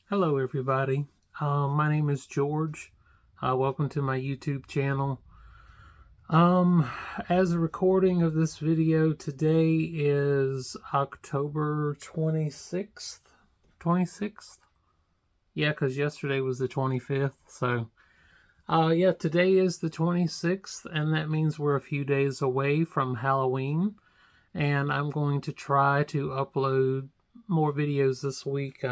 Hello everybody, my name is George. Welcome to my YouTube channel. As a recording of this video, today is October 26th. 26th? Yeah, because yesterday was the 25th, so yeah, today is the 26th, and that means we're a few days away from Halloween, and I'm going to try to upload more videos this week.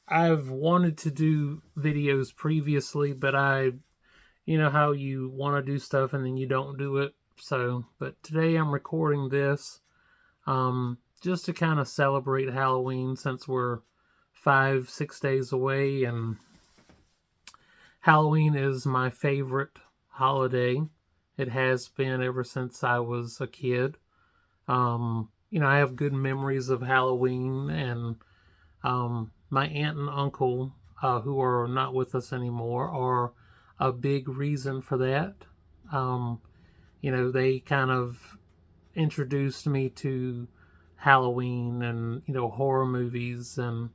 I've wanted to do videos previously, but you know how you want to do stuff and then you don't do it. But today I'm recording this, just to kind of celebrate Halloween since we're 5-6 days away, and Halloween is my favorite holiday. It has been ever since I was a kid. You know, I have good memories of Halloween, and, my aunt and uncle, who are not with us anymore, are a big reason for that. You know, they kind of introduced me to Halloween and, you know, horror movies, and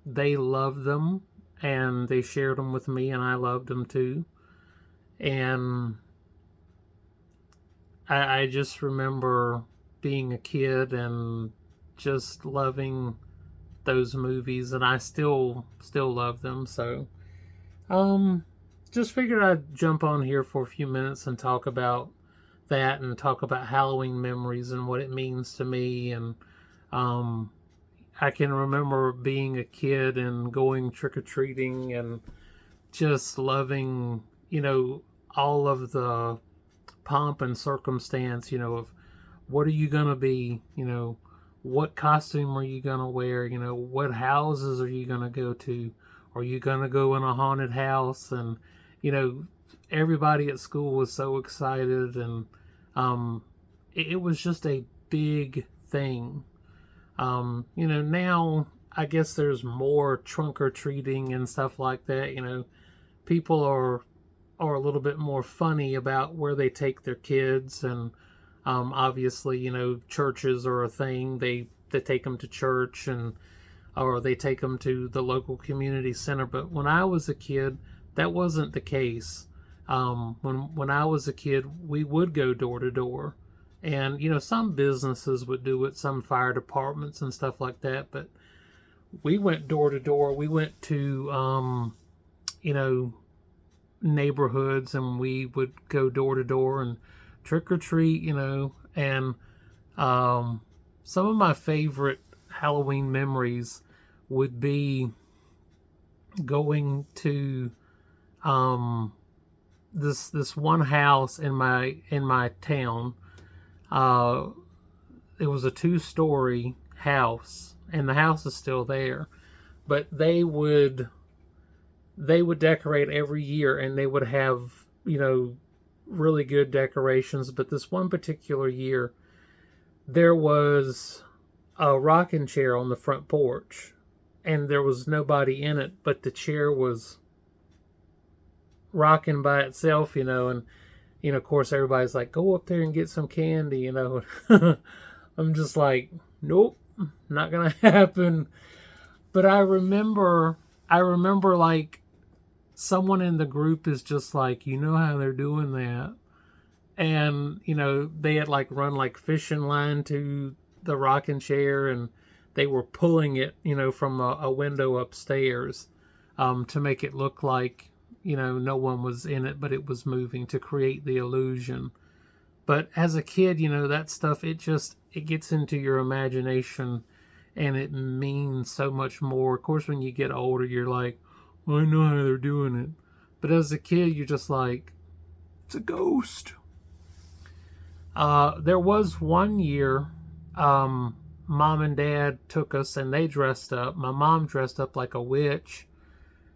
they loved them, and they shared them with me, and I loved them too. And I just remember being a kid and just loving those movies, and I still love them. So just figured I'd jump on here for a few minutes and talk about that, and talk about Halloween memories and what it means to me. And I can remember being a kid and going trick-or-treating and just loving, you know, all of the pomp and circumstance, you know, of what are you gonna be, you know, what costume are you gonna wear, you know, what houses are you gonna go to, are you gonna go in a haunted house? And you know, everybody at school was so excited, and it was just a big thing. You know, now I guess there's more trunk or treating and stuff like that. You know, people are a little bit more funny about where they take their kids, and obviously, you know, churches are a thing. They take them to church, and or they take them to the local community center. But when I was a kid, that wasn't the case. When I was a kid, we would go door to door, and you know, some businesses would do it, some fire departments and stuff like that. But we went door to door. We went to you know, neighborhoods, and we would go door to door and trick or treat, you know. And some of my favorite Halloween memories would be going to this one house in my town. It was a 2-story house, and the house is still there. But they would decorate every year, and they would have, you know, really good decorations. But this one particular year, there was a rocking chair on the front porch, and there was nobody in it, but the chair was rocking by itself, you know. And you know, of course, everybody's like, go up there and get some candy, you know. I'm just like, nope, not gonna happen. But I remember like, someone in the group is just like, you know how they're doing that. And you know, they had like run like fishing line to the rocking chair, and they were pulling it, you know, from a window upstairs, to make it look like, you know, no one was in it, but it was moving, to create the illusion. But as a kid, you know, that stuff, it gets into your imagination, and it means so much more. Of course, when you get older, you're like, well, I know how they're doing it. But as a kid, you're just like, it's a ghost. There was one year, mom and dad took us, and they dressed up. My mom dressed up like a witch,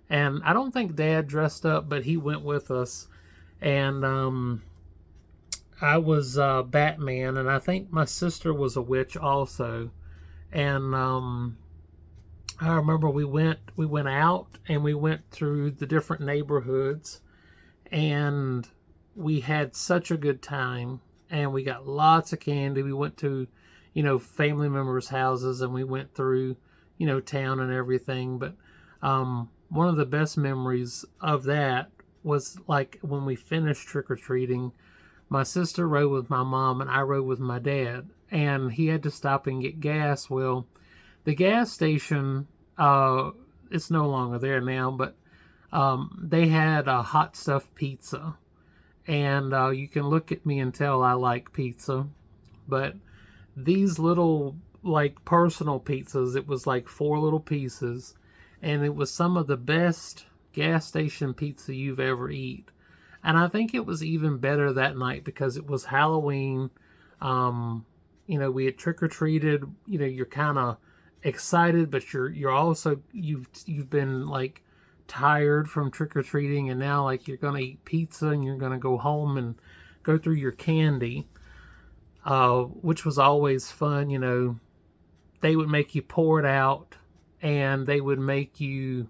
and I don't think dad dressed up, but he went with us. And I was Batman, and I think my sister was a witch also. And I remember we went out, and we went through the different neighborhoods, and we had such a good time, and we got lots of candy. We went to, you know, family members' houses, and we went through, town and everything. But one of the best memories of that was like when we finished trick-or-treating. My sister rode with my mom and I rode with my dad, and he had to stop and get gas. Well, the gas station, it's no longer there now, but they had a hot stuffed pizza. And you can look at me and tell I like pizza. But these little, like, personal pizzas, it was like 4 little pieces. And it was some of the best gas station pizza you've ever eat. And I think it was even better that night because it was Halloween. We had trick-or-treated. You're kind of excited, but you're also, you've been, like, tired from trick-or-treating, and now, like, you're gonna eat pizza and you're gonna go home and go through your candy, which was always fun. They would make you pour it out, and they would make you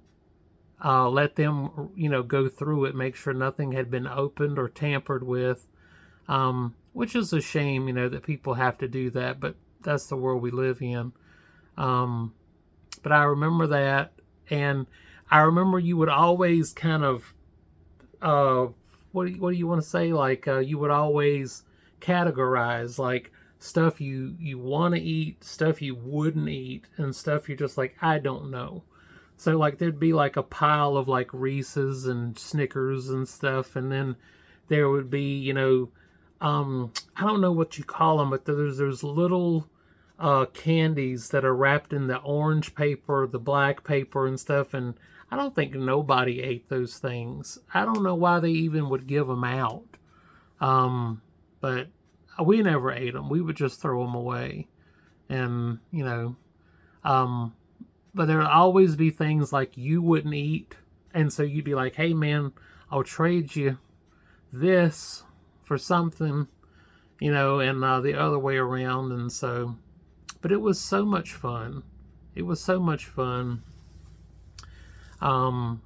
let them go through it, make sure nothing had been opened or tampered with, which is a shame that people have to do that, but that's the world we live in. But I remember that, and I remember you would always kind of, what do you want to say? Like, you would always categorize, like, stuff you want to eat, stuff you wouldn't eat, and stuff you're just like, I don't know. So, like, there'd be, like, a pile of, like, Reese's and Snickers and stuff, and then there would be, I don't know what you call them, but there's little candies that are wrapped in the orange paper, the black paper and stuff, and I don't think nobody ate those things. I don't know why they even would give them out. But we never ate them. We would just throw them away. And, but there would always be things like you wouldn't eat. And so you'd be like, hey man, I'll trade you this for something, and the other way around. And so, but it was so much fun. It was so much fun. And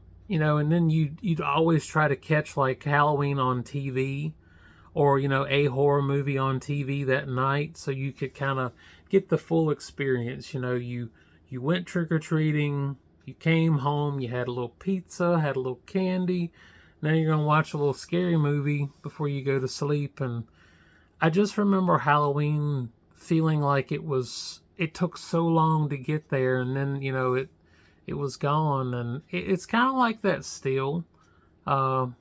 then you'd always try to catch, like, Halloween on TV, or, a horror movie on TV that night, so you could kind of get the full experience. You went trick-or-treating, you came home, you had a little pizza, had a little candy, now you're going to watch a little scary movie before you go to sleep. And I just remember Halloween feeling like it took so long to get there, and then, it was gone. And it's kind of like that still. Like,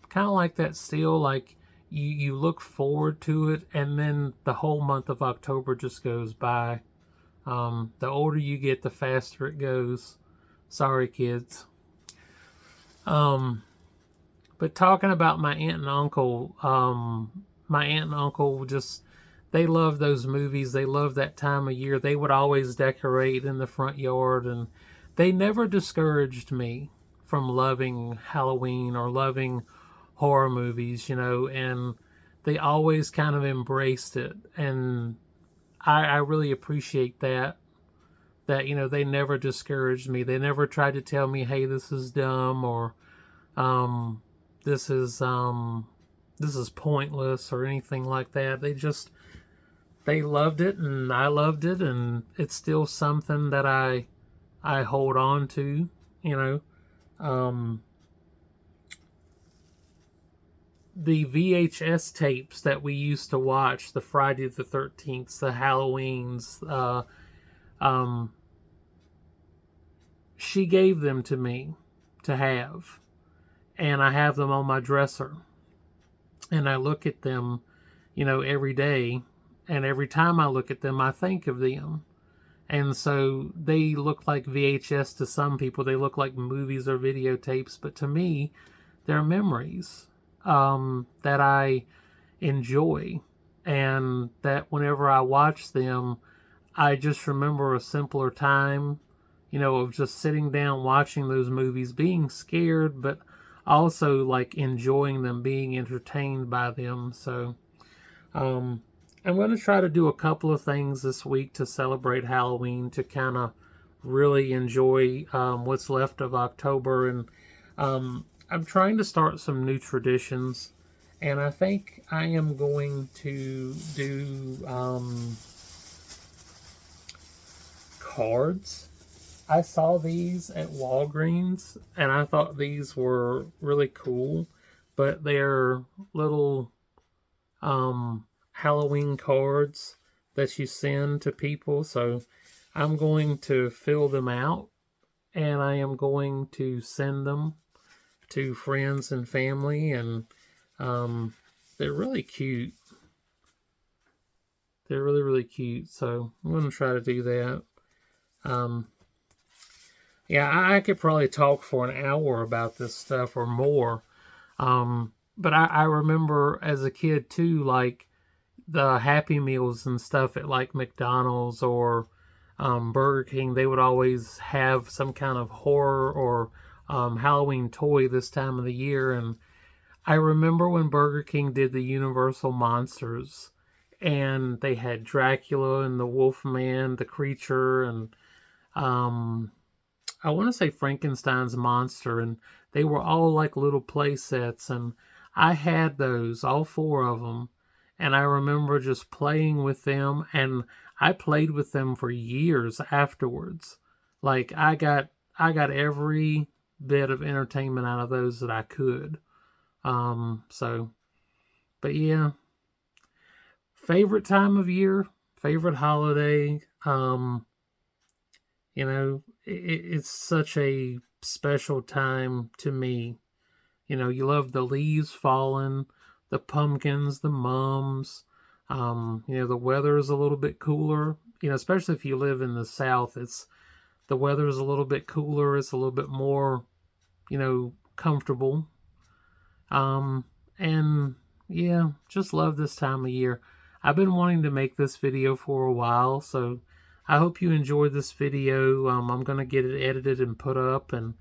you look forward to it, and then the whole month of October just goes by. The older you get, the faster it goes. Sorry, kids. But talking about my aunt and uncle, just, they love those movies. They love that time of year. They would always decorate in the front yard, and they never discouraged me from loving Halloween or loving horror movies, and they always kind of embraced it. And I really appreciate that, they never discouraged me. They never tried to tell me, hey, this is dumb, or this is pointless, or anything like that. They loved it, and I loved it, and it's still something that I hold on to, the VHS tapes that we used to watch, the Friday the 13th, the Halloweens, she gave them to me to have, and I have them on my dresser, and I look at them, every day, and every time I look at them, I think of them. And so they look like VHS to some people. They look like movies or videotapes. But to me, they're memories that I enjoy. And that whenever I watch them, I just remember a simpler time, of just sitting down watching those movies, being scared, but also, like, enjoying them, being entertained by them. So, I'm going to try to do a couple of things this week to celebrate Halloween, to kind of really enjoy what's left of October. And I'm trying to start some new traditions. And I think I am going to do cards. I saw these at Walgreens and I thought these were really cool, but they're little Halloween cards that you send to people. So I'm going to fill them out and I am going to send them to friends and family, and they're really cute. They're really, really cute. So I'm going to try to do that. Yeah, I could probably talk for an hour about this stuff or more. But I remember as a kid too, like the Happy Meals and stuff at like McDonald's or Burger King, they would always have some kind of horror or Halloween toy this time of the year. And I remember when Burger King did the Universal Monsters, and they had Dracula and the Wolfman, the creature, and um, I want to say Frankenstein's monster, and they were all like little play sets, and I had those, all four of them, and I remember just playing with them, and I played with them for years afterwards. Like I got every bit of entertainment out of those that I could. So, but yeah, favorite time of year, favorite holiday. It's such a special time to me. You love the leaves falling, the pumpkins, the mums. The weather is a little bit cooler. Especially if you live in the South, the weather is a little bit cooler. It's a little bit more, comfortable. And yeah, just love this time of year. I've been wanting to make this video for a while, so I hope you enjoyed this video. I'm going to get it edited and put up, and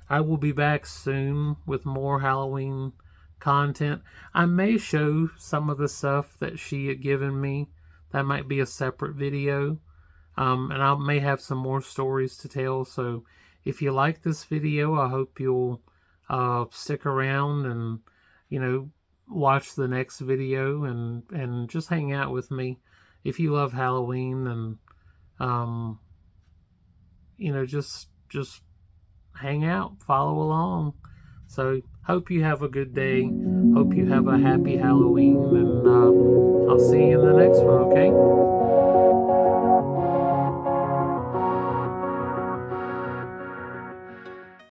I will be back soon with more Halloween content. I may show some of the stuff that she had given me. That might be a separate video. And I may have some more stories to tell. So if you like this video, I hope you'll stick around and, watch the next video and just hang out with me. If you love Halloween and, just hang out, follow along. So hope you have a good day. Hope you have a happy Halloween, and I'll see you in the next one, okay?